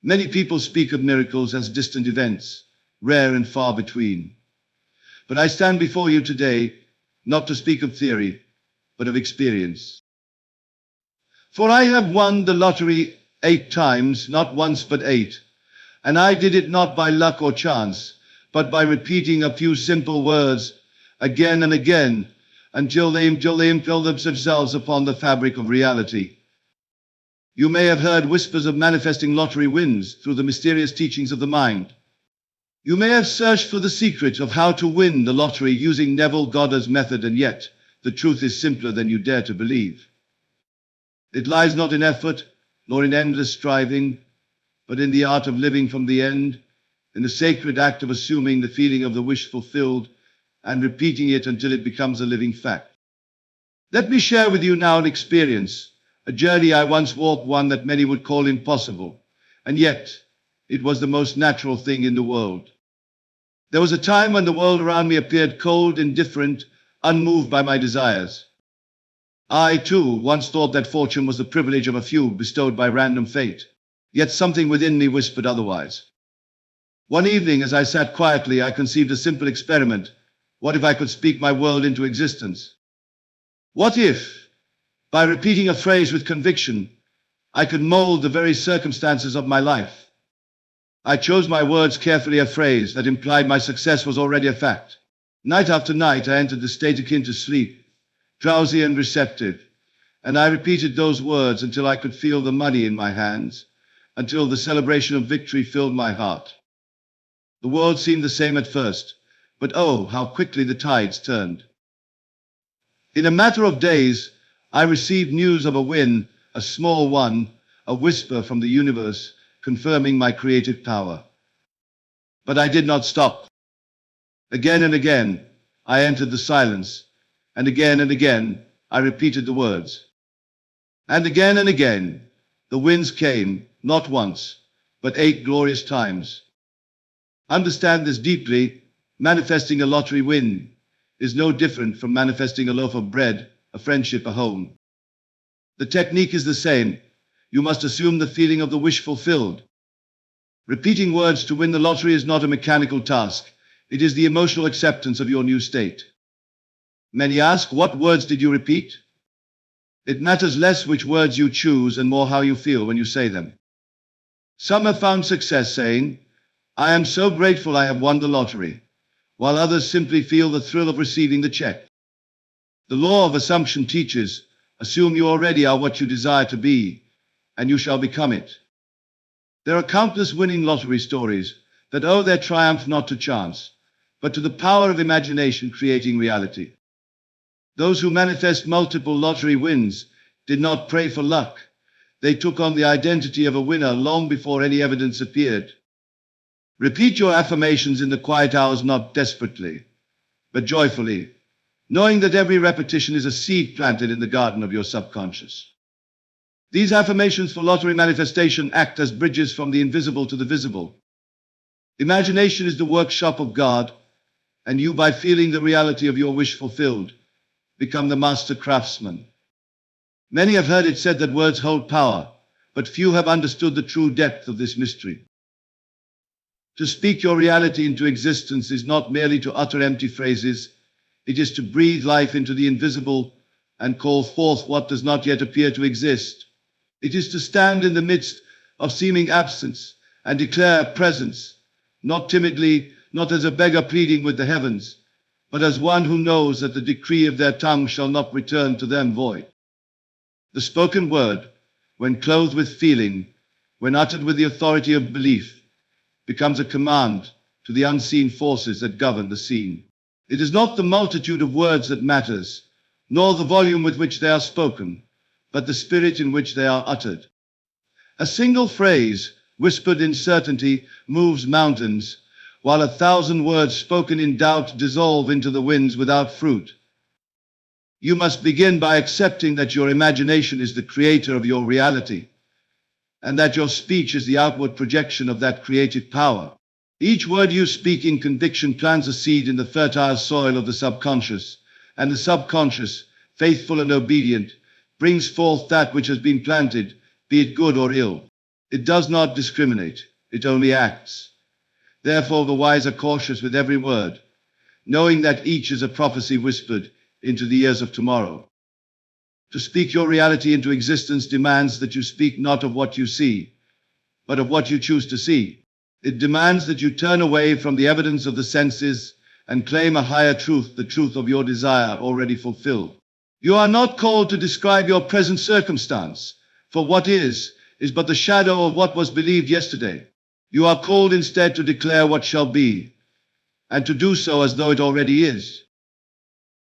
Many people speak of miracles as distant events, rare and far between. But I stand before you today, not to speak of theory, but of experience. For I have won the lottery 8 times, not once but 8, and I did it not by luck or chance, but by repeating a few simple words again and again, until they imprint themselves upon the fabric of reality. You may have heard whispers of manifesting lottery wins through the mysterious teachings of the mind. You may have searched for the secret of how to win the lottery using Neville Goddard's method, and yet the truth is simpler than you dare to believe. It lies not in effort, nor in endless striving, but in the art of living from the end, in the sacred act of assuming the feeling of the wish fulfilled and repeating it until it becomes a living fact. Let me share with you now an experience, a journey I once walked, one that many would call impossible, and yet it was the most natural thing in the world. There was a time when the world around me appeared cold, indifferent, unmoved by my desires. I, too, once thought that fortune was the privilege of a few bestowed by random fate, yet something within me whispered otherwise. One evening, as I sat quietly, I conceived a simple experiment. What if I could speak my world into existence? What if, by repeating a phrase with conviction, I could mold the very circumstances of my life? I chose my words carefully, a phrase that implied my success was already a fact. Night after night, I entered the state akin to sleep, drowsy and receptive, and I repeated those words until I could feel the money in my hands, until the celebration of victory filled my heart. The world seemed the same at first, but oh, how quickly the tides turned. In a matter of days, I received news of a win, a small one, a whisper from the universe, confirming my creative power. But I did not stop. Again and again, I entered the silence, and again, I repeated the words. And again, the winds came, not once, but 8 glorious times. Understand this deeply. Manifesting a lottery win is no different from manifesting a loaf of bread, a friendship, a home. The technique is the same. You must assume the feeling of the wish fulfilled. Repeating words to win the lottery is not a mechanical task. It is the emotional acceptance of your new state. Many ask, what words did you repeat? It matters less which words you choose and more how you feel when you say them. Some have found success saying, I am so grateful I have won the lottery, while others simply feel the thrill of receiving the check. The law of assumption teaches, assume you already are what you desire to be, and you shall become it. There are countless winning lottery stories that owe their triumph not to chance, but to the power of imagination creating reality. Those who manifest multiple lottery wins did not pray for luck. They took on the identity of a winner long before any evidence appeared. Repeat your affirmations in the quiet hours, not desperately, but joyfully, knowing that every repetition is a seed planted in the garden of your subconscious. These affirmations for lottery manifestation act as bridges from the invisible to the visible. Imagination is the workshop of God, and you, by feeling the reality of your wish fulfilled, become the master craftsman. Many have heard it said that words hold power, but few have understood the true depth of this mystery. To speak your reality into existence is not merely to utter empty phrases. It is to breathe life into the invisible and call forth what does not yet appear to exist. It is to stand in the midst of seeming absence and declare presence, not timidly, not as a beggar pleading with the heavens, but as one who knows that the decree of their tongue shall not return to them void. The spoken word, when clothed with feeling, when uttered with the authority of belief, becomes a command to the unseen forces that govern the scene. It is not the multitude of words that matters, nor the volume with which they are spoken, but the spirit in which they are uttered. A single phrase, whispered in certainty, moves mountains, while 1,000 words spoken in doubt dissolve into the winds without fruit. You must begin by accepting that your imagination is the creator of your reality, and that your speech is the outward projection of that creative power. Each word you speak in conviction plants a seed in the fertile soil of the subconscious, and the subconscious, faithful and obedient, brings forth that which has been planted, be it good or ill. It does not discriminate, it only acts. Therefore the wise are cautious with every word, knowing that each is a prophecy whispered into the ears of tomorrow. To speak your reality into existence demands that you speak not of what you see, but of what you choose to see. It demands that you turn away from the evidence of the senses and claim a higher truth, the truth of your desire already fulfilled. You are not called to describe your present circumstance, for what is but the shadow of what was believed yesterday. You are called instead to declare what shall be, and to do so as though it already is.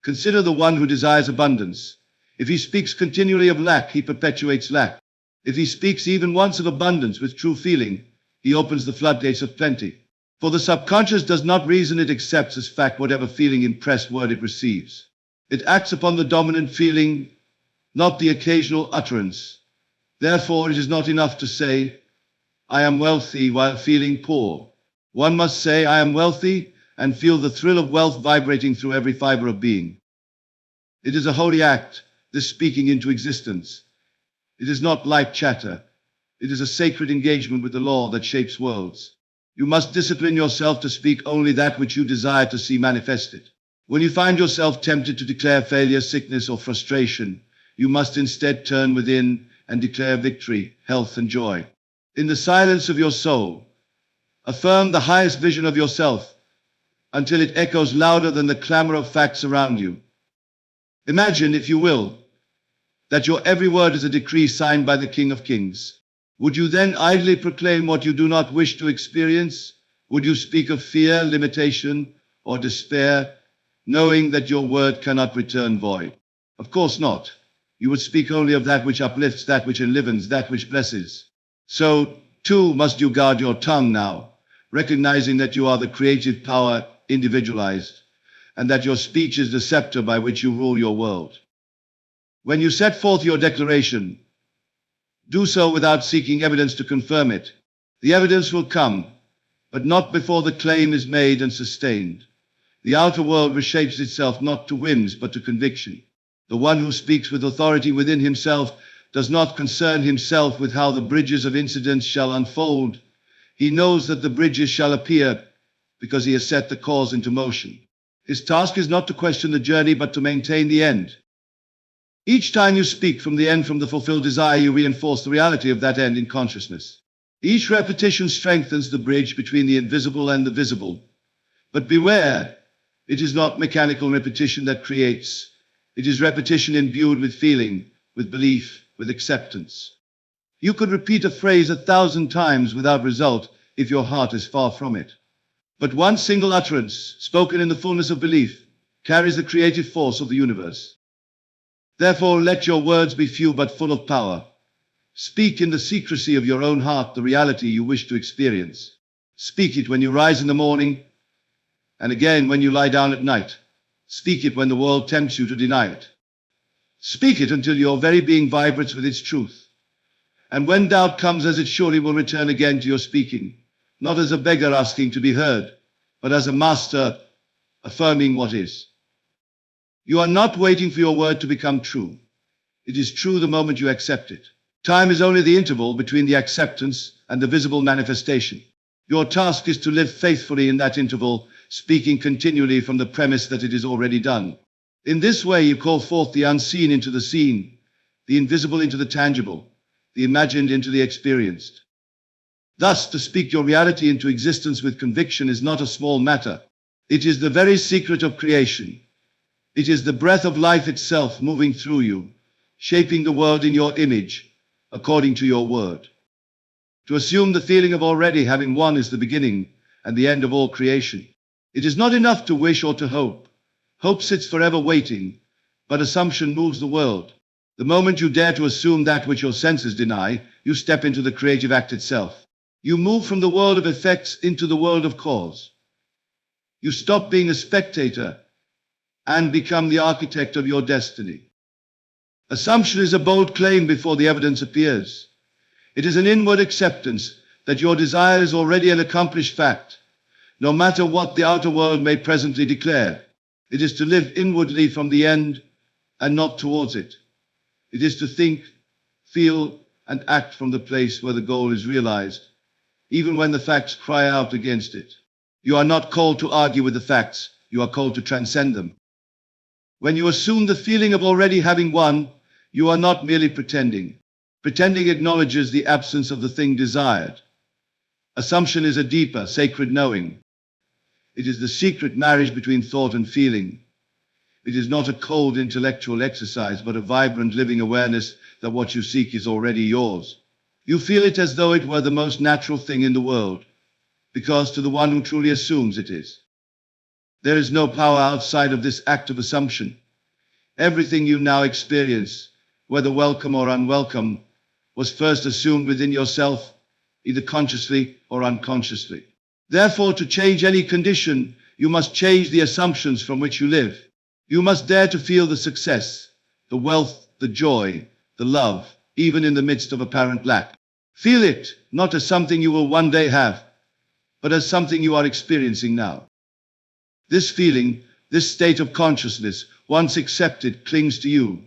Consider the one who desires abundance. If he speaks continually of lack, he perpetuates lack. If he speaks even once of abundance with true feeling, he opens the floodgates of plenty. For the subconscious does not reason, it accepts as fact whatever feeling impressed word it receives. It acts upon the dominant feeling, not the occasional utterance. Therefore, it is not enough to say, I am wealthy while feeling poor. One must say, I am wealthy, and feel the thrill of wealth vibrating through every fiber of being. It is a holy act, this speaking into existence. It is not light chatter. It is a sacred engagement with the law that shapes worlds. You must discipline yourself to speak only that which you desire to see manifested. When you find yourself tempted to declare failure, sickness, or frustration, you must instead turn within and declare victory, health, and joy. In the silence of your soul, affirm the highest vision of yourself until it echoes louder than the clamor of facts around you. Imagine, if you will, that your every word is a decree signed by the King of Kings. Would you then idly proclaim what you do not wish to experience? Would you speak of fear, limitation, or despair, knowing that your word cannot return void? Of course not. You would speak only of that which uplifts, that which enlivens, that which blesses. So, too, must you guard your tongue now, recognizing that you are the creative power individualized, and that your speech is the scepter by which you rule your world. When you set forth your declaration, do so without seeking evidence to confirm it. The evidence will come, but not before the claim is made and sustained. The outer world reshapes itself not to whims but to conviction. The one who speaks with authority within himself does not concern himself with how the bridges of incidents shall unfold. He knows that the bridges shall appear because he has set the cause into motion. His task is not to question the journey but to maintain the end. Each time you speak from the end, from the fulfilled desire, you reinforce the reality of that end in consciousness. Each repetition strengthens the bridge between the invisible and the visible. But beware, it is not mechanical repetition that creates. It is repetition imbued with feeling, with belief, with acceptance. You could repeat a phrase 1,000 times without result if your heart is far from it. But one single utterance, spoken in the fullness of belief, carries the creative force of the universe. Therefore, let your words be few but full of power. Speak in the secrecy of your own heart the reality you wish to experience. Speak it when you rise in the morning, and again when you lie down at night. Speak it when the world tempts you to deny it. Speak it until your very being vibrates with its truth. And when doubt comes, as it surely will return again to your speaking, not as a beggar asking to be heard, but as a master affirming what is. You are not waiting for your word to become true. It is true the moment you accept it. Time is only the interval between the acceptance and the visible manifestation. Your task is to live faithfully in that interval, speaking continually from the premise that it is already done. In this way, you call forth the unseen into the seen, the invisible into the tangible, the imagined into the experienced. Thus, to speak your reality into existence with conviction is not a small matter. It is the very secret of creation. It is the breath of life itself moving through you, shaping the world in your image, according to your word. To assume the feeling of already having won is the beginning and the end of all creation. It is not enough to wish or to hope. Hope sits forever waiting, but assumption moves the world. The moment you dare to assume that which your senses deny, you step into the creative act itself. You move from the world of effects into the world of cause. You stop being a spectator and become the architect of your destiny. Assumption is a bold claim before the evidence appears. It is an inward acceptance that your desire is already an accomplished fact, no matter what the outer world may presently declare. It is to live inwardly from the end and not towards it. It is to think, feel, and act from the place where the goal is realized, even when the facts cry out against it. You are not called to argue with the facts, you are called to transcend them. When you assume the feeling of already having won, you are not merely pretending. Pretending acknowledges the absence of the thing desired. Assumption is a deeper, sacred knowing. It is the secret marriage between thought and feeling. It is not a cold intellectual exercise, but a vibrant living awareness that what you seek is already yours. You feel it as though it were the most natural thing in the world, because to the one who truly assumes it is. There is no power outside of this act of assumption. Everything you now experience, whether welcome or unwelcome, was first assumed within yourself, either consciously or unconsciously. Therefore, to change any condition, you must change the assumptions from which you live. You must dare to feel the success, the wealth, the joy, the love, even in the midst of apparent lack. Feel it, not as something you will one day have, but as something you are experiencing now. This feeling, this state of consciousness, once accepted, clings to you.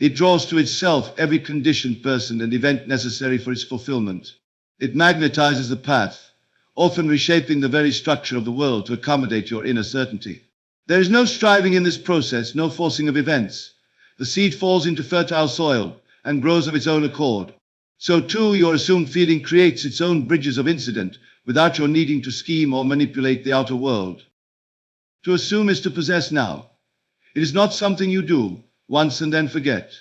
It draws to itself every conditioned person and event necessary for its fulfillment. It magnetizes the path, often reshaping the very structure of the world to accommodate your inner certainty. There is no striving in this process, no forcing of events. The seed falls into fertile soil and grows of its own accord. So too, your assumed feeling creates its own bridges of incident without your needing to scheme or manipulate the outer world. To assume is to possess now. It is not something you do once and then forget.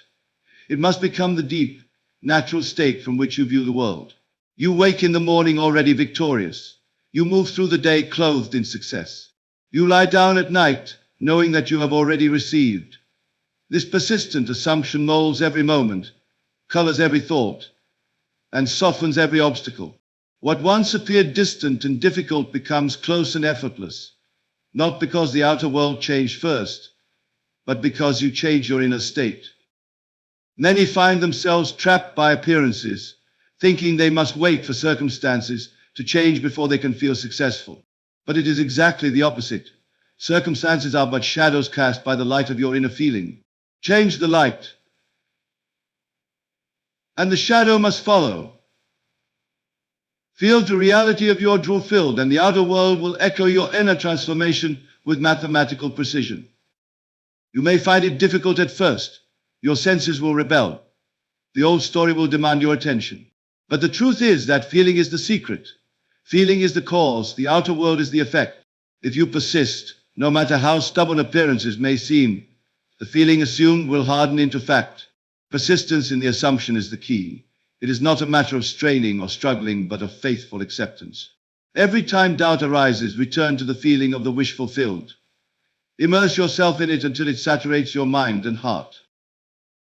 It must become the deep, natural state from which you view the world. You wake in the morning already victorious. You move through the day clothed in success. You lie down at night knowing that you have already received. This persistent assumption molds every moment, colors every thought, and softens every obstacle. What once appeared distant and difficult becomes close and effortless, not because the outer world changed first, but because you change your inner state. Many find themselves trapped by appearances, thinking they must wait for circumstances to change before they can feel successful. But it is exactly the opposite. Circumstances are but shadows cast by the light of your inner feeling. Change the light, and the shadow must follow. Feel the reality of your true field, and the outer world will echo your inner transformation with mathematical precision. You may find it difficult at first. Your senses will rebel. The old story will demand your attention. But the truth is that feeling is the secret. Feeling is the cause, the outer world is the effect. If you persist, no matter how stubborn appearances may seem, the feeling assumed will harden into fact. Persistence in the assumption is the key. It is not a matter of straining or struggling, but of faithful acceptance. Every time doubt arises, return to the feeling of the wish fulfilled. Immerse yourself in it until it saturates your mind and heart.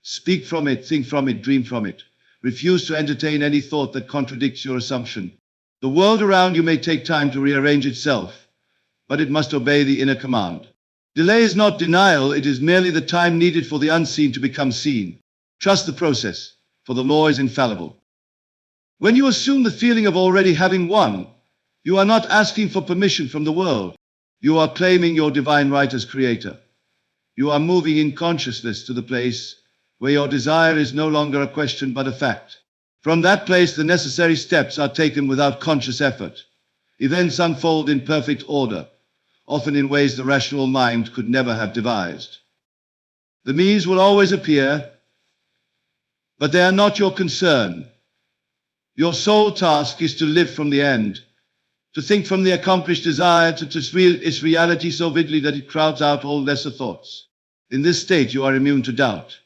Speak from it, think from it, dream from it. Refuse to entertain any thought that contradicts your assumption. The world around you may take time to rearrange itself, but it must obey the inner command. Delay is not denial, it is merely the time needed for the unseen to become seen. Trust the process, for the law is infallible. When you assume the feeling of already having won, you are not asking for permission from the world. You are claiming your divine right as creator. You are moving in consciousness to the place where your desire is no longer a question but a fact. From that place, the necessary steps are taken without conscious effort. Events unfold in perfect order, often in ways the rational mind could never have devised. The means will always appear, but they are not your concern. Your sole task is to live from the end, to think from the accomplished desire to feel its reality so vividly that it crowds out all lesser thoughts. In this state, you are immune to doubt.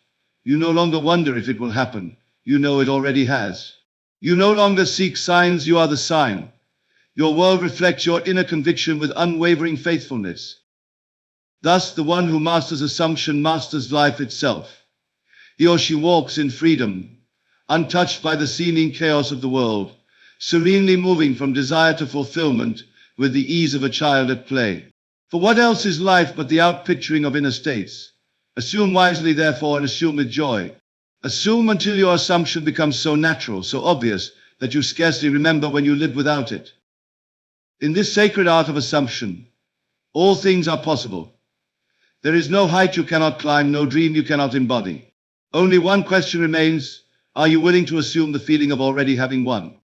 You no longer wonder if it will happen. You know it already has. You no longer seek signs, you are the sign. Your world reflects your inner conviction with unwavering faithfulness. Thus, the one who masters assumption masters life itself. He or she walks in freedom, untouched by the seeming chaos of the world, serenely moving from desire to fulfillment with the ease of a child at play. For what else is life but the outpicturing of inner states? Assume wisely, therefore, and assume with joy. Assume until your assumption becomes so natural, so obvious, that you scarcely remember when you lived without it. In this sacred art of assumption, all things are possible. There is no height you cannot climb, no dream you cannot embody. Only one question remains: Are you willing to assume the feeling of already having won?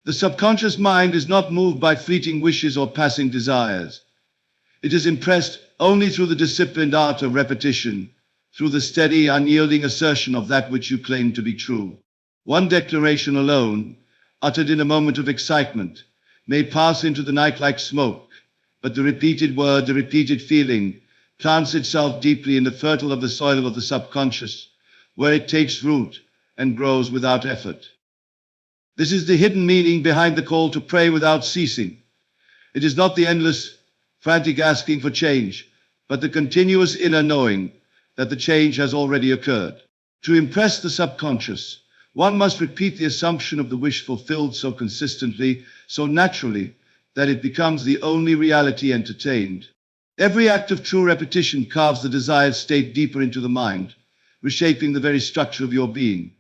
The subconscious mind is not moved by fleeting wishes or passing desires. It is impressed only through the disciplined art of repetition, through the steady, unyielding assertion of that which you claim to be true. One declaration alone, uttered in a moment of excitement, may pass into the night like smoke, but the repeated word, the repeated feeling, plants itself deeply in the fertile of the soil of the subconscious, where it takes root and grows without effort. This is the hidden meaning behind the call to pray without ceasing. It is not the endless, frantic asking for change, but the continuous inner knowing that the change has already occurred. To impress the subconscious, one must repeat the assumption of the wish fulfilled so consistently, so naturally, that it becomes the only reality entertained. Every act of true repetition carves the desired state deeper into the mind, reshaping the very structure of your being.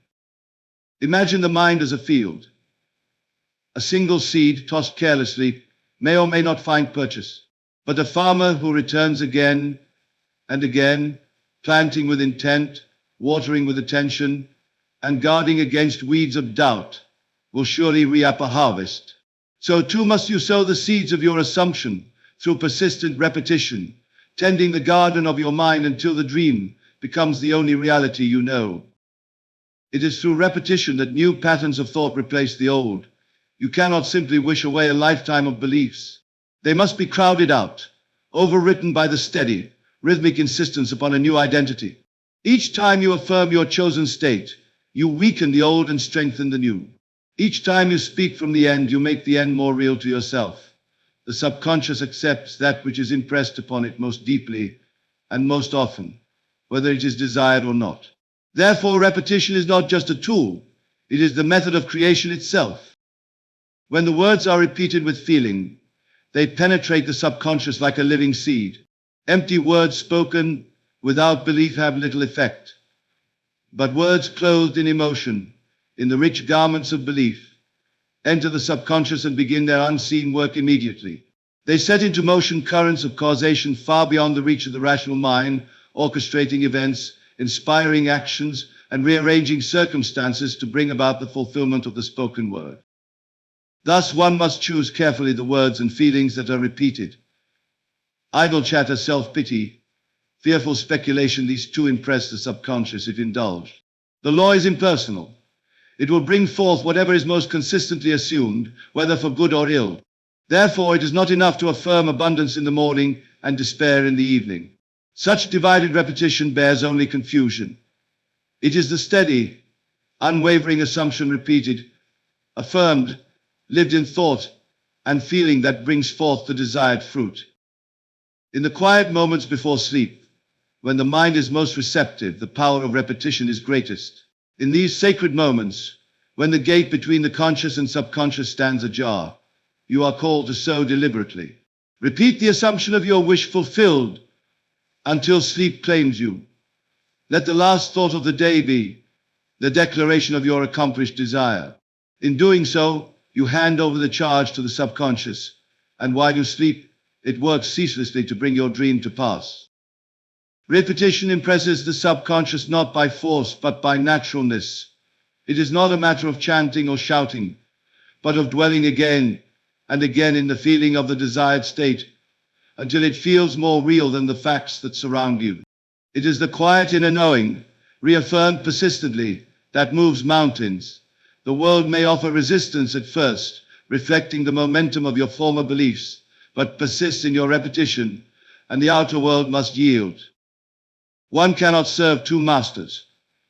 Imagine the mind as a field. A single seed tossed carelessly may or may not find purchase, but a farmer who returns again and again, planting with intent, watering with attention, and guarding against weeds of doubt, will surely reap a harvest. So too must you sow the seeds of your assumption through persistent repetition, tending the garden of your mind until the dream becomes the only reality you know. It is through repetition that new patterns of thought replace the old. You cannot simply wish away a lifetime of beliefs. They must be crowded out, overwritten by the steady, rhythmic insistence upon a new identity. Each time you affirm your chosen state, you weaken the old and strengthen the new. Each time you speak from the end, you make the end more real to yourself. The subconscious accepts that which is impressed upon it most deeply and most often, whether it is desired or not. Therefore, repetition is not just a tool, it is the method of creation itself. When the words are repeated with feeling, they penetrate the subconscious like a living seed. Empty words spoken without belief have little effect. But words clothed in emotion, in the rich garments of belief, enter the subconscious and begin their unseen work immediately. They set into motion currents of causation far beyond the reach of the rational mind, orchestrating events, inspiring actions, and rearranging circumstances to bring about the fulfillment of the spoken word. Thus, one must choose carefully the words and feelings that are repeated. Idle chatter, self-pity, fearful speculation, these too impress the subconscious if indulged. The law is impersonal. It will bring forth whatever is most consistently assumed, whether for good or ill. Therefore, it is not enough to affirm abundance in the morning and despair in the evening. Such divided repetition bears only confusion. It is the steady, unwavering assumption repeated, affirmed, lived in thought and feeling that brings forth the desired fruit. In the quiet moments before sleep, when the mind is most receptive, the power of repetition is greatest. In these sacred moments, when the gate between the conscious and subconscious stands ajar, you are called to sow deliberately. Repeat the assumption of your wish fulfilled until sleep claims you. Let the last thought of the day be the declaration of your accomplished desire. In doing so, you hand over the charge to the subconscious, and while you sleep, it works ceaselessly to bring your dream to pass. Repetition impresses the subconscious not by force, but by naturalness. It is not a matter of chanting or shouting, but of dwelling again and again in the feeling of the desired state, until it feels more real than the facts that surround you. It is the quiet inner knowing, reaffirmed persistently, that moves mountains. The world may offer resistance at first, reflecting the momentum of your former beliefs, but persist in your repetition, and the outer world must yield. One cannot serve two masters.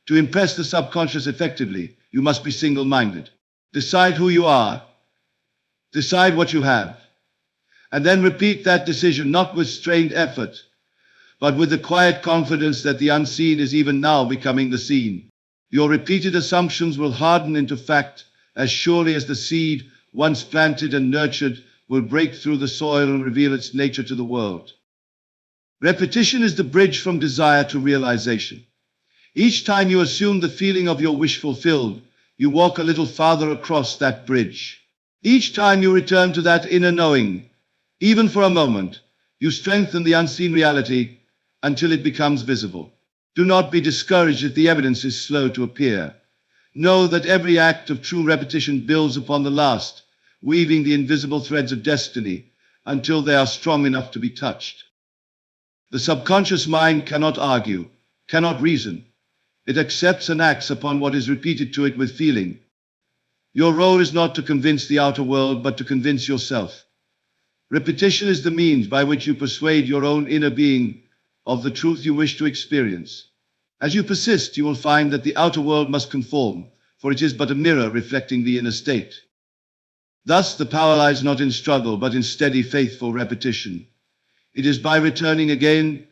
To impress the subconscious effectively, you must be single-minded. Decide who you are, decide what you have, and then repeat that decision not with strained effort, but with the quiet confidence that the unseen is even now becoming the seen. Your repeated assumptions will harden into fact as surely as the seed, once planted and nurtured, will break through the soil and reveal its nature to the world. Repetition is the bridge from desire to realization. Each time you assume the feeling of your wish fulfilled, you walk a little farther across that bridge. Each time you return to that inner knowing, even for a moment, you strengthen the unseen reality until it becomes visible. Do not be discouraged if the evidence is slow to appear. Know that every act of true repetition builds upon the last, weaving the invisible threads of destiny until they are strong enough to be touched. The subconscious mind cannot argue, cannot reason. It accepts and acts upon what is repeated to it with feeling. Your role is not to convince the outer world, but to convince yourself. Repetition is the means by which you persuade your own inner being of the truth you wish to experience. As you persist, you will find that the outer world must conform, for it is but a mirror reflecting the inner state. Thus, the power lies not in struggle, but in steady, faithful repetition. It is by returning again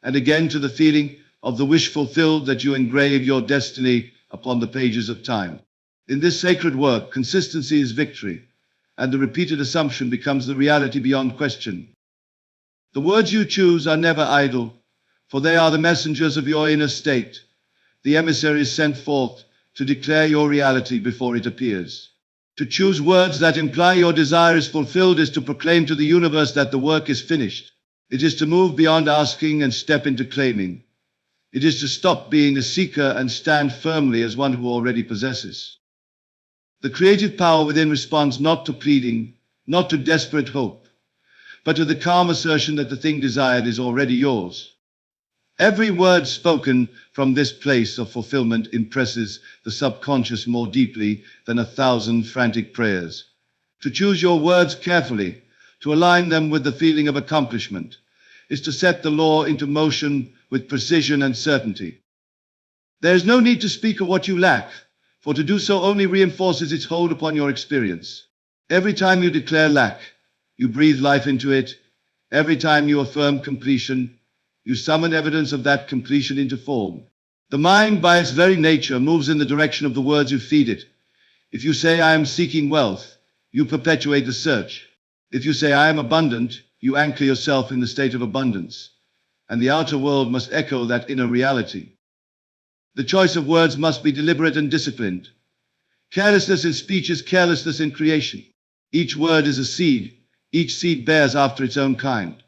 and again to the feeling of the wish fulfilled that you engrave your destiny upon the pages of time. In this sacred work, consistency is victory, and the repeated assumption becomes the reality beyond question. The words you choose are never idle, for they are the messengers of your inner state. The emissaries sent forth to declare your reality before it appears. To choose words that imply your desire is fulfilled is to proclaim to the universe that the work is finished. It is to move beyond asking and step into claiming. It is to stop being a seeker and stand firmly as one who already possesses. The creative power within responds not to pleading, not to desperate hope, but to the calm assertion that the thing desired is already yours. Every word spoken from this place of fulfillment impresses the subconscious more deeply than 1,000 frantic prayers. To choose your words carefully, to align them with the feeling of accomplishment, is to set the law into motion with precision and certainty. There is no need to speak of what you lack, for to do so only reinforces its hold upon your experience. Every time you declare lack, you breathe life into it. Every time you affirm completion, you summon evidence of that completion into form. The mind, by its very nature, moves in the direction of the words you feed it. If you say, I am seeking wealth, you perpetuate the search. If you say, I am abundant, you anchor yourself in the state of abundance, and the outer world must echo that inner reality. The choice of words must be deliberate and disciplined. Carelessness in speech is carelessness in creation. Each word is a seed. Each seed bears after its own kind.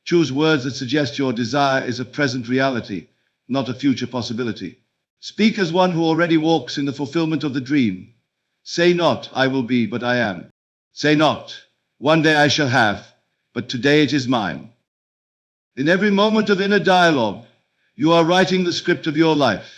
Choose words that suggest your desire is a present reality, not a future possibility. Speak as one who already walks in the fulfillment of the dream. Say not, I will be, but I am. Say not, one day I shall have, but today it is mine. In every moment of inner dialogue, you are writing the script of your life.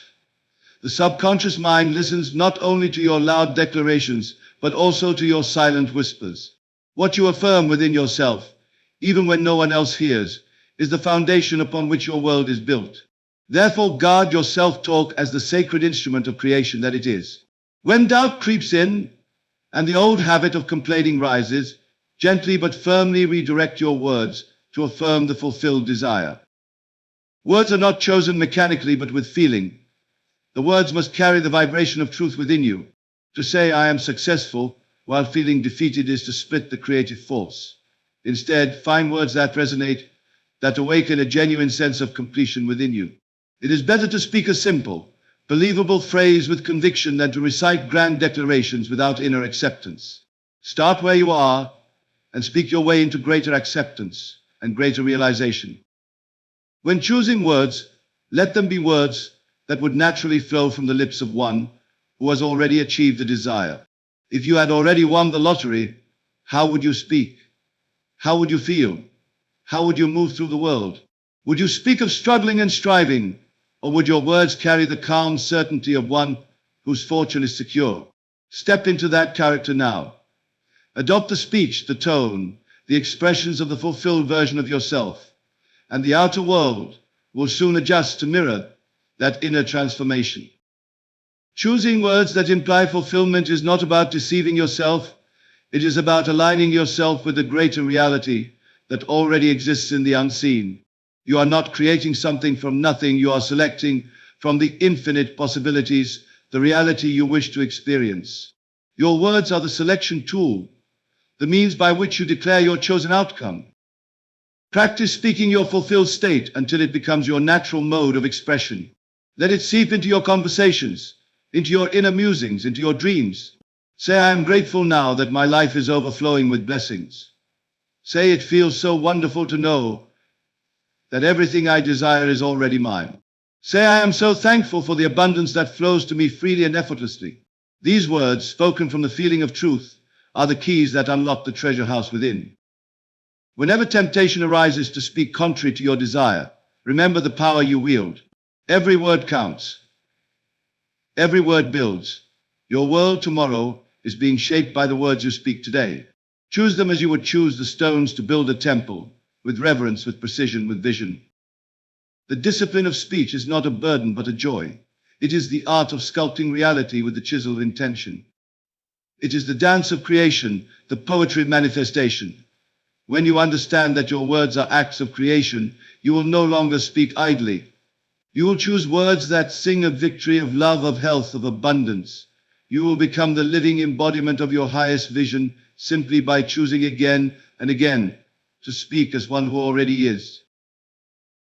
The subconscious mind listens not only to your loud declarations, but also to your silent whispers. What you affirm within yourself, even when no one else hears, is the foundation upon which your world is built. Therefore, guard your self-talk as the sacred instrument of creation that it is. When doubt creeps in, and the old habit of complaining rises, gently but firmly redirect your words to affirm the fulfilled desire. Words are not chosen mechanically, but with feeling. The words must carry the vibration of truth within you. To say, I am successful, while feeling defeated is to split the creative force. Instead, find words that resonate, that awaken a genuine sense of completion within you. It is better to speak a simple, believable phrase with conviction than to recite grand declarations without inner acceptance. Start where you are and speak your way into greater acceptance and greater realization. When choosing words, let them be words that would naturally flow from the lips of one who has already achieved the desire. If you had already won the lottery, how would you speak? How would you feel? How would you move through the world? Would you speak of struggling and striving, or would your words carry the calm certainty of one whose fortune is secure? Step into that character now. Adopt the speech, the tone, the expressions of the fulfilled version of yourself, and the outer world will soon adjust to mirror that inner transformation. Choosing words that imply fulfillment is not about deceiving yourself. It is about aligning yourself with the greater reality that already exists in the unseen. You are not creating something from nothing. You are selecting from the infinite possibilities the reality you wish to experience. Your words are the selection tool, the means by which you declare your chosen outcome. Practice speaking your fulfilled state until it becomes your natural mode of expression. Let it seep into your conversations, into your inner musings, into your dreams. Say, I am grateful now that my life is overflowing with blessings. Say, it feels so wonderful to know that everything I desire is already mine. Say, I am so thankful for the abundance that flows to me freely and effortlessly. These words, spoken from the feeling of truth, are the keys that unlock the treasure house within. Whenever temptation arises to speak contrary to your desire, remember the power you wield. Every word counts. Every word builds. Your world tomorrow is being shaped by the words you speak today. Choose them as you would choose the stones to build a temple, with reverence, with precision, with vision. The discipline of speech is not a burden but a joy. It is the art of sculpting reality with the chisel of intention. It is the dance of creation, the poetry of manifestation. When you understand that your words are acts of creation, you will no longer speak idly. You will choose words that sing of victory, of love, of health, of abundance. You will become the living embodiment of your highest vision simply by choosing again and again to speak as one who already is.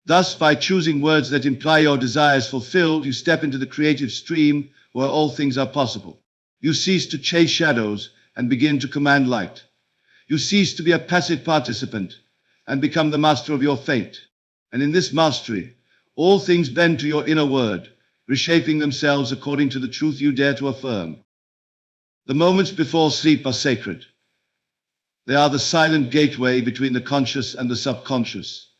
Thus, by choosing words that imply your desires fulfilled, you step into the creative stream where all things are possible. You cease to chase shadows and begin to command light. You cease to be a passive participant and become the master of your fate. And in this mastery, all things bend to your inner word, reshaping themselves according to the truth you dare to affirm. The moments before sleep are sacred. They are the silent gateway between the conscious and the subconscious,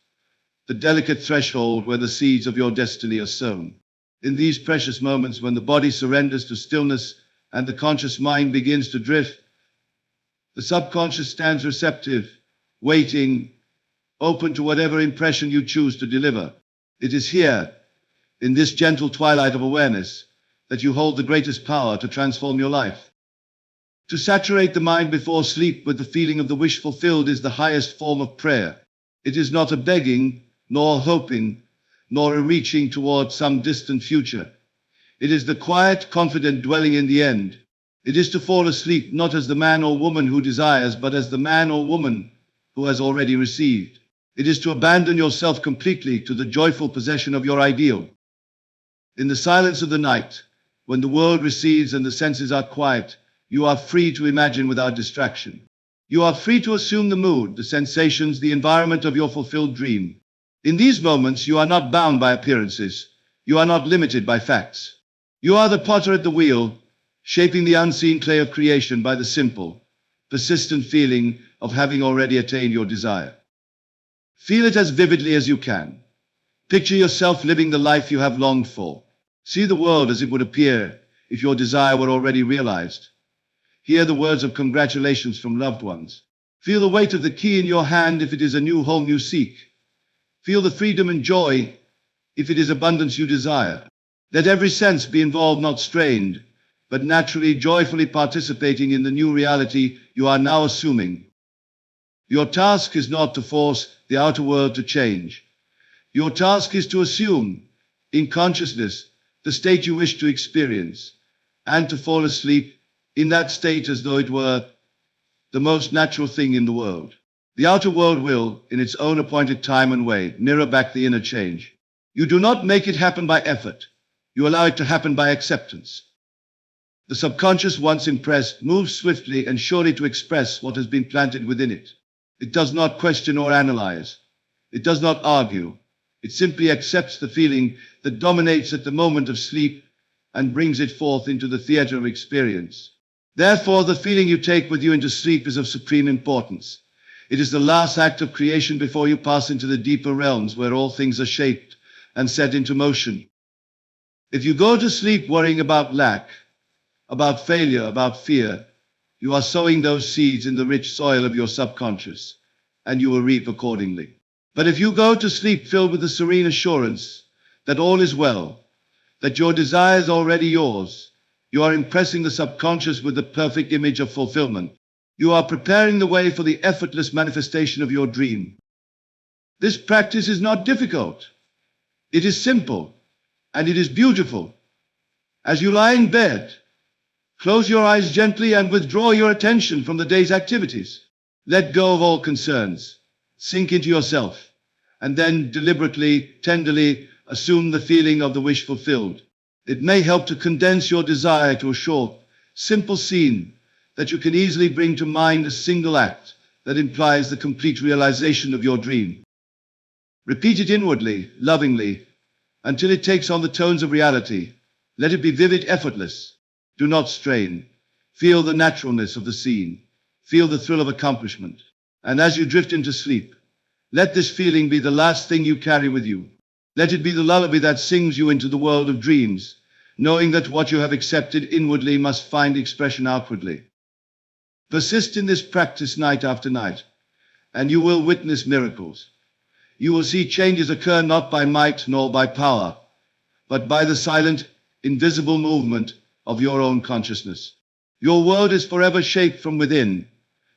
the delicate threshold where the seeds of your destiny are sown. In these precious moments when the body surrenders to stillness and the conscious mind begins to drift, the subconscious stands receptive, waiting, open to whatever impression you choose to deliver. It is here, in this gentle twilight of awareness, that you hold the greatest power to transform your life. To saturate the mind before sleep with the feeling of the wish fulfilled is the highest form of prayer. It is not a begging, nor hoping, nor a reaching toward some distant future. It is the quiet, confident dwelling in the end. It is to fall asleep not as the man or woman who desires, but as the man or woman who has already received. It is to abandon yourself completely to the joyful possession of your ideal. In the silence of the night, when the world recedes and the senses are quiet, you are free to imagine without distraction. You are free to assume the mood, the sensations, the environment of your fulfilled dream. In these moments, you are not bound by appearances. You are not limited by facts. You are the potter at the wheel, shaping the unseen clay of creation by the simple, persistent feeling of having already attained your desire. Feel it as vividly as you can. Picture yourself living the life you have longed for. See the world as it would appear if your desire were already realized. Hear the words of congratulations from loved ones. Feel the weight of the key in your hand if it is a new home you seek. Feel the freedom and joy if it is abundance you desire. Let every sense be involved, not strained, but naturally, joyfully participating in the new reality you are now assuming. Your task is not to force the outer world to change. Your task is to assume, in consciousness, the state you wish to experience, and to fall asleep in that state as though it were the most natural thing in the world. The outer world will, in its own appointed time and way, mirror back the inner change. You do not make it happen by effort. You allow it to happen by acceptance. The subconscious, once impressed, moves swiftly and surely to express what has been planted within it. It does not question or analyze. It does not argue. It simply accepts the feeling that dominates at the moment of sleep and brings it forth into the theater of experience. Therefore, the feeling you take with you into sleep is of supreme importance. It is the last act of creation before you pass into the deeper realms where all things are shaped and set into motion. If you go to sleep worrying about lack, about failure, about fear, you are sowing those seeds in the rich soil of your subconscious, and you will reap accordingly. But if you go to sleep filled with the serene assurance that all is well, that your desire is already yours, you are impressing the subconscious with the perfect image of fulfillment. You are preparing the way for the effortless manifestation of your dream. This practice is not difficult. It is simple, and it is beautiful. As you lie in bed, close your eyes gently and withdraw your attention from the day's activities. Let go of all concerns. Sink into yourself, and then deliberately, tenderly assume the feeling of the wish fulfilled. It may help to condense your desire to a short, simple scene that you can easily bring to mind, a single act that implies the complete realization of your dream. Repeat it inwardly, lovingly, until it takes on the tones of reality. Let it be vivid, effortless. Do not strain. Feel the naturalness of the scene. Feel the thrill of accomplishment. And as you drift into sleep, let this feeling be the last thing you carry with you. Let it be the lullaby that sings you into the world of dreams, knowing that what you have accepted inwardly must find expression outwardly. Persist in this practice night after night, and you will witness miracles. You will see changes occur not by might nor by power, but by the silent, invisible movement of your own consciousness. Your world is forever shaped from within.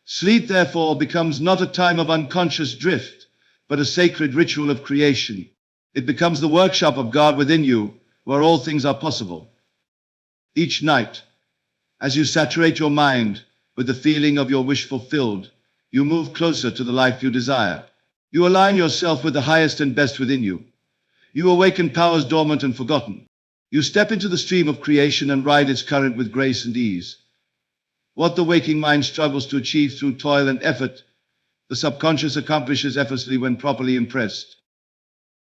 Sleep, therefore, becomes not a time of unconscious drift, but a sacred ritual of creation. It becomes the workshop of God within you, where all things are possible. Each night, as you saturate your mind with the feeling of your wish fulfilled, you move closer to the life you desire. You align yourself with the highest and best within you. You awaken powers dormant and forgotten. You step into the stream of creation and ride its current with grace and ease. What the waking mind struggles to achieve through toil and effort, the subconscious accomplishes effortlessly when properly impressed.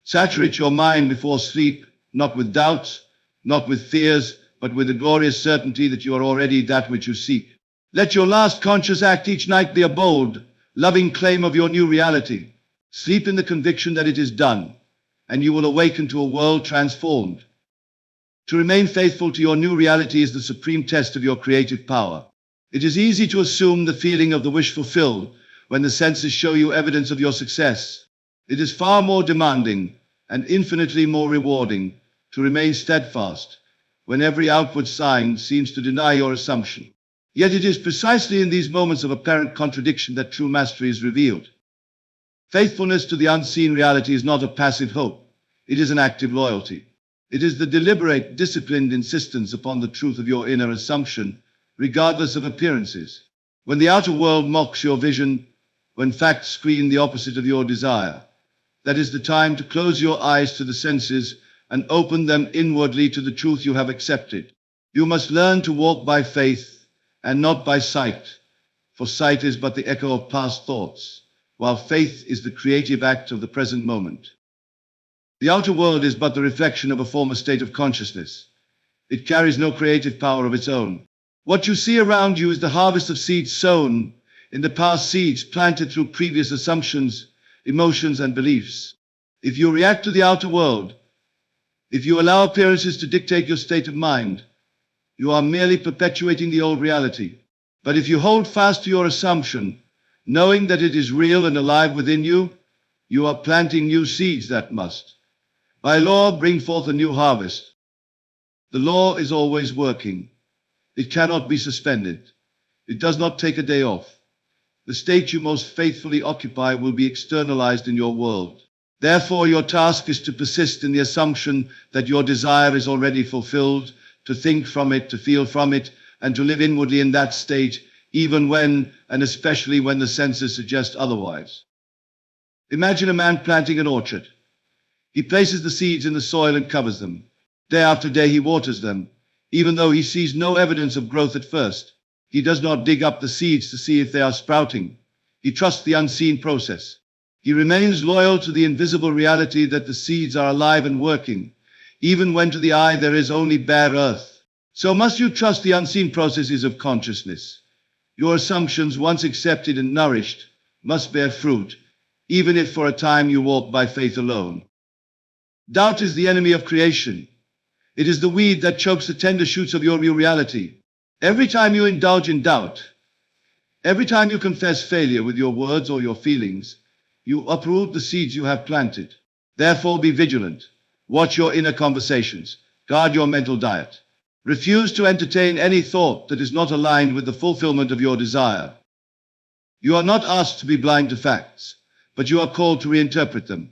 Saturate your mind before sleep, not with doubts, not with fears, but with the glorious certainty that you are already that which you seek. Let your last conscious act each night be a bold, loving claim of your new reality. Sleep in the conviction that it is done, and you will awaken to a world transformed. To remain faithful to your new reality is the supreme test of your creative power. It is easy to assume the feeling of the wish fulfilled when the senses show you evidence of your success. It is far more demanding and infinitely more rewarding to remain steadfast when every outward sign seems to deny your assumption. Yet it is precisely in these moments of apparent contradiction that true mastery is revealed. Faithfulness to the unseen reality is not a passive hope. It is an active loyalty. It is the deliberate, disciplined insistence upon the truth of your inner assumption, regardless of appearances. When the outer world mocks your vision, when facts scream the opposite of your desire, that is the time to close your eyes to the senses and open them inwardly to the truth you have accepted. You must learn to walk by faith and not by sight, for sight is but the echo of past thoughts, while faith is the creative act of the present moment. The outer world is but the reflection of a former state of consciousness. It carries no creative power of its own. What you see around you is the harvest of seeds sown in the past, seeds planted through previous assumptions, emotions, and beliefs. If you react to the outer world, if you allow appearances to dictate your state of mind, you are merely perpetuating the old reality. But if you hold fast to your assumption, knowing that it is real and alive within you, you are planting new seeds that must, by law, bring forth a new harvest. The law is always working. It cannot be suspended. It does not take a day off. The state you most faithfully occupy will be externalized in your world. Therefore, your task is to persist in the assumption that your desire is already fulfilled, to think from it, to feel from it, and to live inwardly in that state, even when, and especially when, the senses suggest otherwise. Imagine a man planting an orchard. He places the seeds in the soil and covers them. Day after day he waters them, even though he sees no evidence of growth at first. He does not dig up the seeds to see if they are sprouting. He trusts the unseen process. He remains loyal to the invisible reality that the seeds are alive and working, even when to the eye there is only bare earth. So must you trust the unseen processes of consciousness. Your assumptions, once accepted and nourished, must bear fruit, even if for a time you walk by faith alone. Doubt is the enemy of creation. It is the weed that chokes the tender shoots of your new reality. Every time you indulge in doubt, every time you confess failure with your words or your feelings, you uproot the seeds you have planted. Therefore, be vigilant. Watch your inner conversations. Guard your mental diet. Refuse to entertain any thought that is not aligned with the fulfillment of your desire. You are not asked to be blind to facts, but you are called to reinterpret them.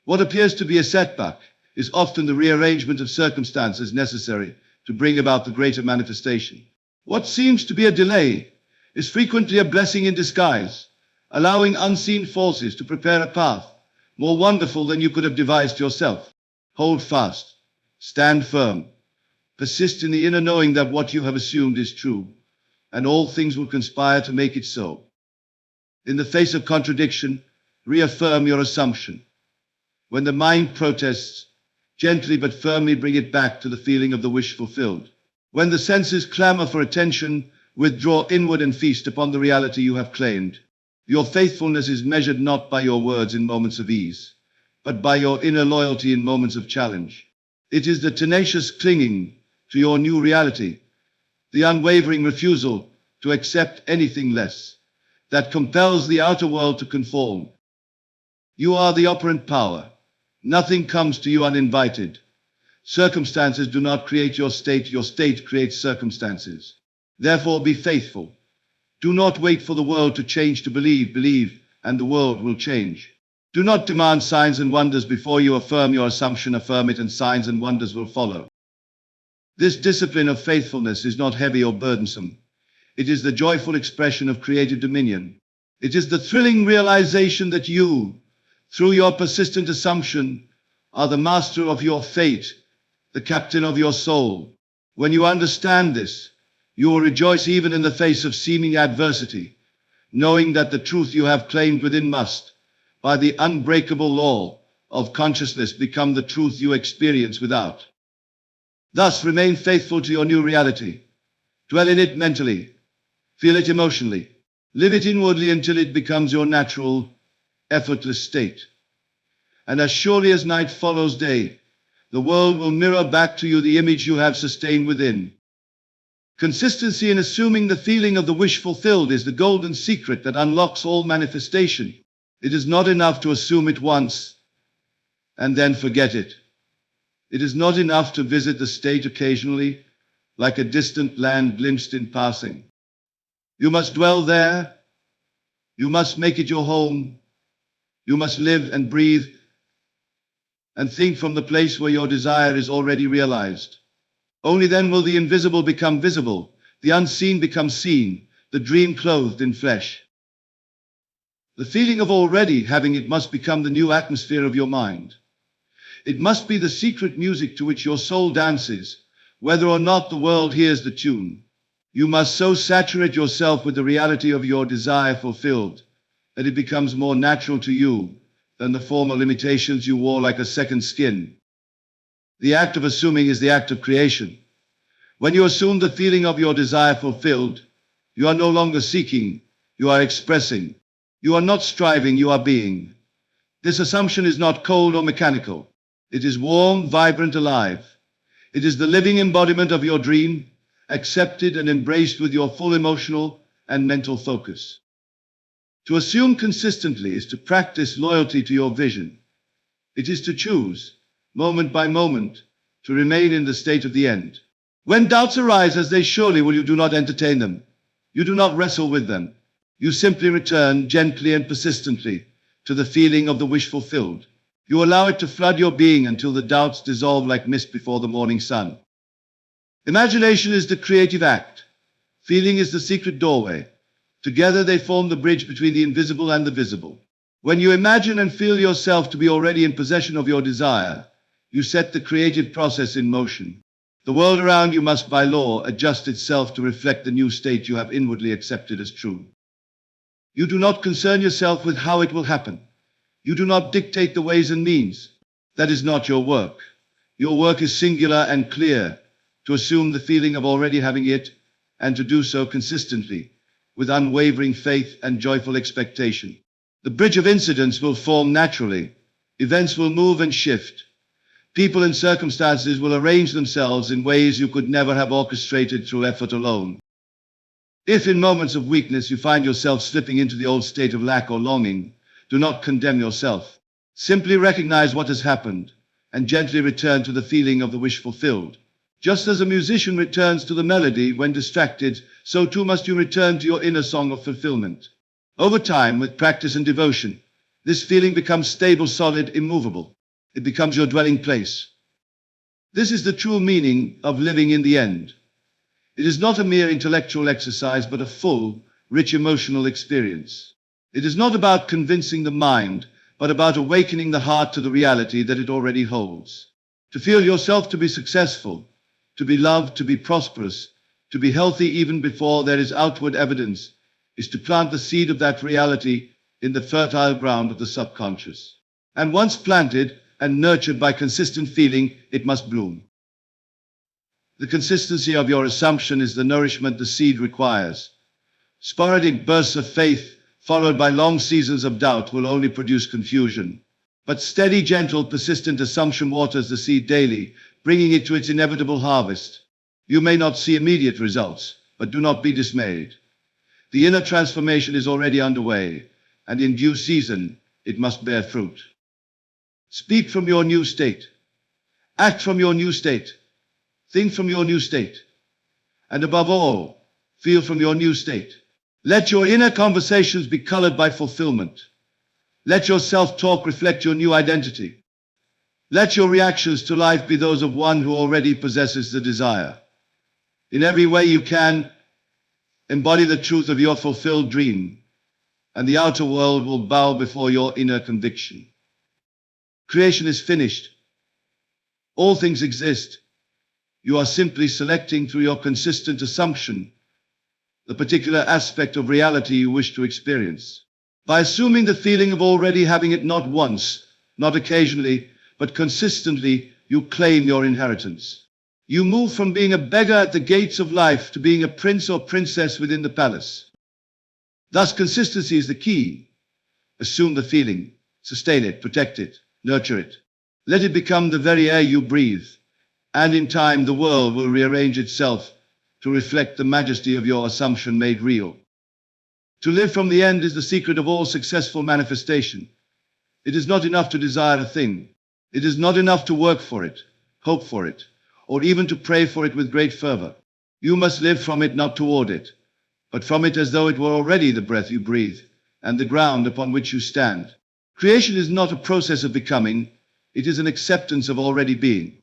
What appears to be a setback is often the rearrangement of circumstances necessary to bring about the greater manifestation. What seems to be a delay is frequently a blessing in disguise, allowing unseen forces to prepare a path more wonderful than you could have devised yourself. Hold fast. Stand firm. Persist in the inner knowing that what you have assumed is true, and all things will conspire to make it so. In the face of contradiction, reaffirm your assumption. When the mind protests, Gently but firmly bring it back to the feeling of the wish fulfilled. When the senses clamor for attention, withdraw inward and feast upon the reality you have claimed. Your faithfulness is measured not by your words in moments of ease, but by your inner loyalty in moments of challenge. It is the tenacious clinging to your new reality, the unwavering refusal to accept anything less, that compels the outer world to conform. You are the operant power. Nothing comes to you uninvited. Circumstances do not create your state creates circumstances. Therefore be faithful. Do not wait for the world to change to believe, and the world will change. Do not demand signs and wonders before you affirm your assumption, affirm it and signs and wonders will follow. This discipline of faithfulness is not heavy or burdensome. It is the joyful expression of creative dominion. It is the thrilling realization that you, through your persistent assumption, are the master of your fate, the captain of your soul. When you understand this, you will rejoice even in the face of seeming adversity, knowing that the truth you have claimed within must, by the unbreakable law of consciousness, become the truth you experience without. Thus remain faithful to your new reality. Dwell in it mentally. Feel it emotionally. Live it inwardly until it becomes your natural, effortless state. And as surely as night follows day, the world will mirror back to you the image you have sustained within. Consistency in assuming the feeling of the wish fulfilled is the golden secret that unlocks all manifestation. It is not enough to assume it once and then forget it. It is not enough to visit the state occasionally, like a distant land glimpsed in passing. You must dwell there. You must make it your home. You must live and breathe and think from the place where your desire is already realized. Only then will the invisible become visible, the unseen become seen, the dream clothed in flesh. The feeling of already having it must become the new atmosphere of your mind. It must be the secret music to which your soul dances, whether or not the world hears the tune. You must so saturate yourself with the reality of your desire fulfilled, that it becomes more natural to you than the former limitations you wore like a second skin. The act of assuming is the act of creation. When you assume the feeling of your desire fulfilled, you are no longer seeking, you are expressing. You are not striving, you are being. This assumption is not cold or mechanical. It is warm, vibrant, alive. It is the living embodiment of your dream, accepted and embraced with your full emotional and mental focus. To assume consistently is to practice loyalty to your vision. It is to choose, moment by moment, to remain in the state of the end. When doubts arise, as they surely will, you do not entertain them. You do not wrestle with them. You simply return gently and persistently to the feeling of the wish fulfilled. You allow it to flood your being until the doubts dissolve like mist before the morning sun. Imagination is the creative act. Feeling is the secret doorway. Together they form the bridge between the invisible and the visible. When you imagine and feel yourself to be already in possession of your desire, you set the creative process in motion. The world around you must by law adjust itself to reflect the new state you have inwardly accepted as true. You do not concern yourself with how it will happen. You do not dictate the ways and means. That is not your work. Your work is singular and clear, to assume the feeling of already having it, and to do so consistently, with unwavering faith and joyful expectation. The bridge of incidents will form naturally. Events will move and shift. People and circumstances will arrange themselves in ways you could never have orchestrated through effort alone. If in moments of weakness you find yourself slipping into the old state of lack or longing, do not condemn yourself. Simply recognize what has happened and gently return to the feeling of the wish fulfilled. Just as a musician returns to the melody when distracted, so too must you return to your inner song of fulfillment. Over time, with practice and devotion, this feeling becomes stable, solid, immovable. It becomes your dwelling place. This is the true meaning of living in the end. It is not a mere intellectual exercise, but a full, rich emotional experience. It is not about convincing the mind, but about awakening the heart to the reality that it already holds. To feel yourself to be successful, to be loved, to be prosperous, to be healthy even before there is outward evidence, is to plant the seed of that reality in the fertile ground of the subconscious. And once planted, and nurtured by consistent feeling, it must bloom. The consistency of your assumption is the nourishment the seed requires. Sporadic bursts of faith, followed by long seasons of doubt, will only produce confusion. But steady, gentle, persistent assumption waters the seed daily, bringing it to its inevitable harvest. You may not see immediate results, but do not be dismayed. The inner transformation is already underway, and in due season, it must bear fruit. Speak from your new state. Act from your new state. Think from your new state. And above all, feel from your new state. Let your inner conversations be colored by fulfillment. Let your self-talk reflect your new identity. Let your reactions to life be those of one who already possesses the desire. In every way you can, embody the truth of your fulfilled dream, and the outer world will bow before your inner conviction. Creation is finished. All things exist. You are simply selecting through your consistent assumption the particular aspect of reality you wish to experience. By assuming the feeling of already having it not once, not occasionally, but consistently, you claim your inheritance. You move from being a beggar at the gates of life to being a prince or princess within the palace. Thus, consistency is the key. Assume the feeling, sustain it, protect it, nurture it. Let it become the very air you breathe, and in time the world will rearrange itself to reflect the majesty of your assumption made real. To live from the end is the secret of all successful manifestation. It is not enough to desire a thing. It is not enough to work for it, hope for it, or even to pray for it with great fervor. You must live from it, not toward it, but from it as though it were already the breath you breathe and the ground upon which you stand. Creation is not a process of becoming, it is an acceptance of already being.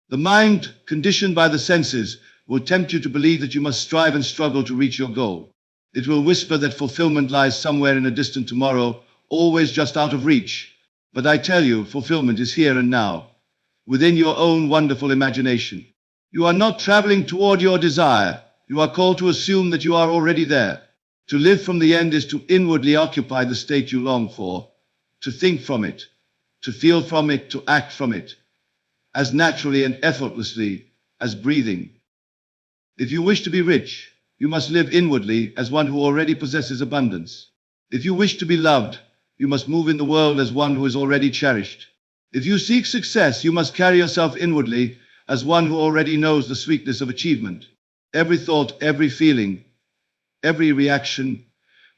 The mind, conditioned by the senses, will tempt you to believe that you must strive and struggle to reach your goal. It will whisper that fulfillment lies somewhere in a distant tomorrow, always just out of reach. But I tell you, fulfillment is here and now, within your own wonderful imagination. You are not traveling toward your desire. You are called to assume that you are already there. To live from the end is to inwardly occupy the state you long for, to think from it, to feel from it, to act from it, as naturally and effortlessly as breathing. If you wish to be rich, you must live inwardly as one who already possesses abundance. If you wish to be loved, you must move in the world as one who is already cherished. If you seek success, you must carry yourself inwardly as one who already knows the sweetness of achievement. Every thought, every feeling, every reaction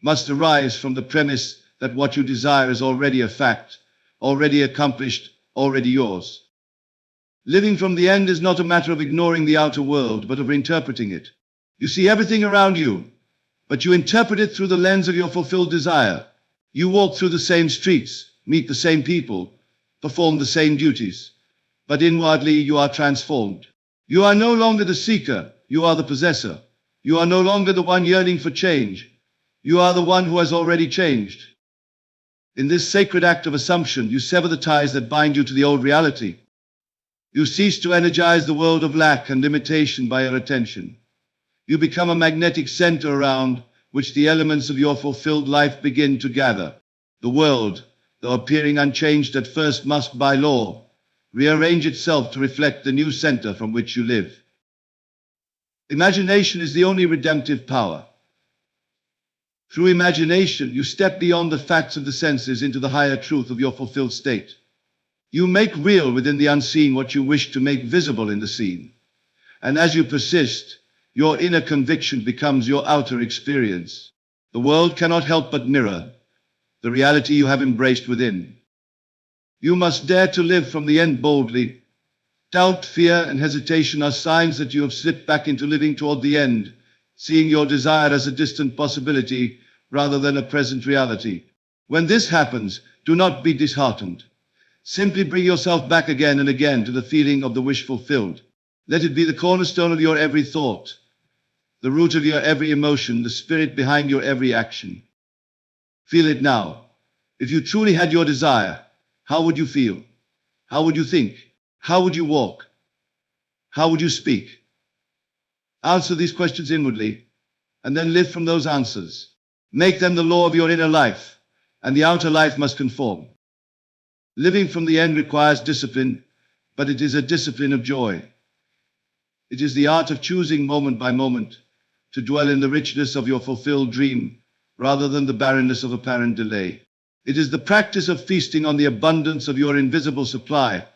must arise from the premise that what you desire is already a fact, already accomplished, already yours. Living from the end is not a matter of ignoring the outer world, but of interpreting it. You see everything around you, but you interpret it through the lens of your fulfilled desire. You walk through the same streets, meet the same people, perform the same duties, but inwardly you are transformed. You are no longer the seeker, you are the possessor. You are no longer the one yearning for change. You are the one who has already changed. In this sacred act of assumption, you sever the ties that bind you to the old reality. You cease to energize the world of lack and limitation by your attention. You become a magnetic center around which the elements of your fulfilled life begin to gather. The world, though appearing unchanged at first, must, by law, rearrange itself to reflect the new center from which you live. Imagination is the only redemptive power. Through imagination, you step beyond the facts of the senses into the higher truth of your fulfilled state. You make real within the unseen what you wish to make visible in the seen. And as you persist, your inner conviction becomes your outer experience. The world cannot help but mirror the reality you have embraced within. You must dare to live from the end boldly. Doubt, fear, and hesitation are signs that you have slipped back into living toward the end, seeing your desire as a distant possibility rather than a present reality. When this happens, do not be disheartened. Simply bring yourself back again and again to the feeling of the wish fulfilled. Let it be the cornerstone of your every thought, the root of your every emotion, the spirit behind your every action. Feel it now. If you truly had your desire, how would you feel? How would you think? How would you walk? How would you speak? Answer these questions inwardly, and then live from those answers. Make them the law of your inner life, and the outer life must conform. Living from the end requires discipline, but it is a discipline of joy. It is the art of choosing moment by moment to dwell in the richness of your fulfilled dream rather than the barrenness of apparent delay. It is the practice of feasting on the abundance of your invisible supply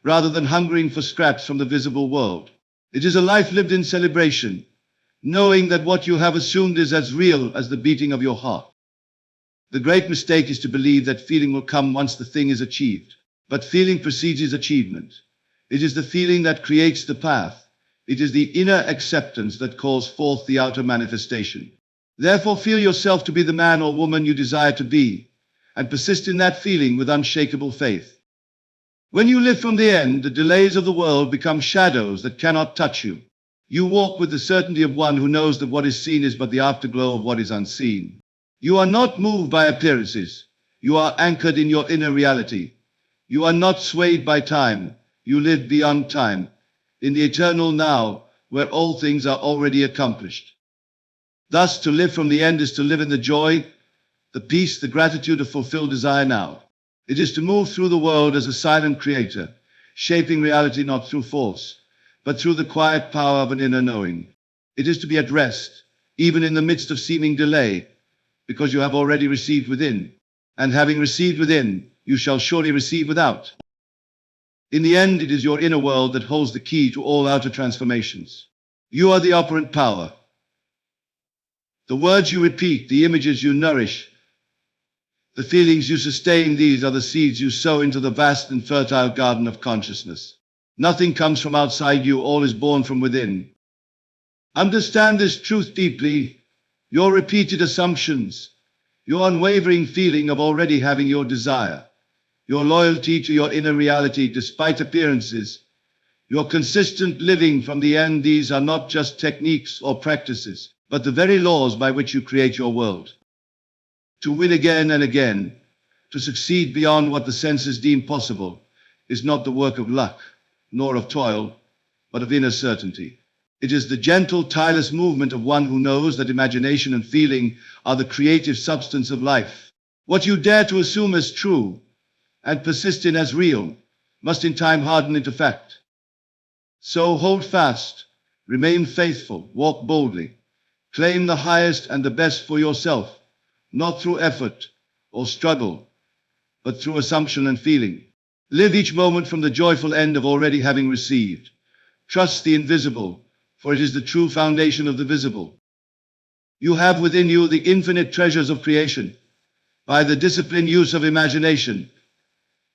rather than hungering for scraps from the visible world. It is a life lived in celebration, knowing that what you have assumed is as real as the beating of your heart. The great mistake is to believe that feeling will come once the thing is achieved. But feeling precedes its achievement. It is the feeling that creates the path. It is the inner acceptance that calls forth the outer manifestation. Therefore, feel yourself to be the man or woman you desire to be, and persist in that feeling with unshakable faith. When you live from the end, the delays of the world become shadows that cannot touch you. You walk with the certainty of one who knows that what is seen is but the afterglow of what is unseen. You are not moved by appearances. You are anchored in your inner reality. You are not swayed by time. You live beyond time, in the eternal now, where all things are already accomplished. Thus, to live from the end is to live in the joy, the peace, the gratitude of fulfilled desire now. It is to move through the world as a silent creator, shaping reality not through force, but through the quiet power of an inner knowing. It is to be at rest, even in the midst of seeming delay, because you have already received within, and having received within, you shall surely receive without. In the end, it is your inner world that holds the key to all outer transformations. You are the operant power. The words you repeat, the images you nourish, the feelings you sustain, these are the seeds you sow into the vast and fertile garden of consciousness. Nothing comes from outside you, all is born from within. Understand this truth deeply. Your repeated assumptions, your unwavering feeling of already having your desire, your loyalty to your inner reality despite appearances, your consistent living from the end, these are not just techniques or practices, but the very laws by which you create your world. To win again and again, to succeed beyond what the senses deem possible, is not the work of luck, nor of toil, but of inner certainty. It is the gentle, tireless movement of one who knows that imagination and feeling are the creative substance of life. What you dare to assume as true and persist in as real must in time harden into fact. So hold fast, remain faithful, walk boldly, claim the highest and the best for yourself, not through effort or struggle, but through assumption and feeling. Live each moment from the joyful end of already having received. Trust the invisible, for it is the true foundation of the visible. You have within you the infinite treasures of creation. By the disciplined use of imagination,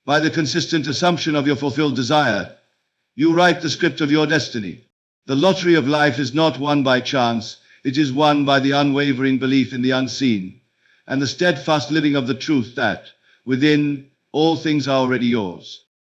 by the consistent assumption of your fulfilled desire, you write the script of your destiny. The lottery of life is not won by chance, it is won by the unwavering belief in the unseen, and the steadfast living of the truth that, within, all things are already yours.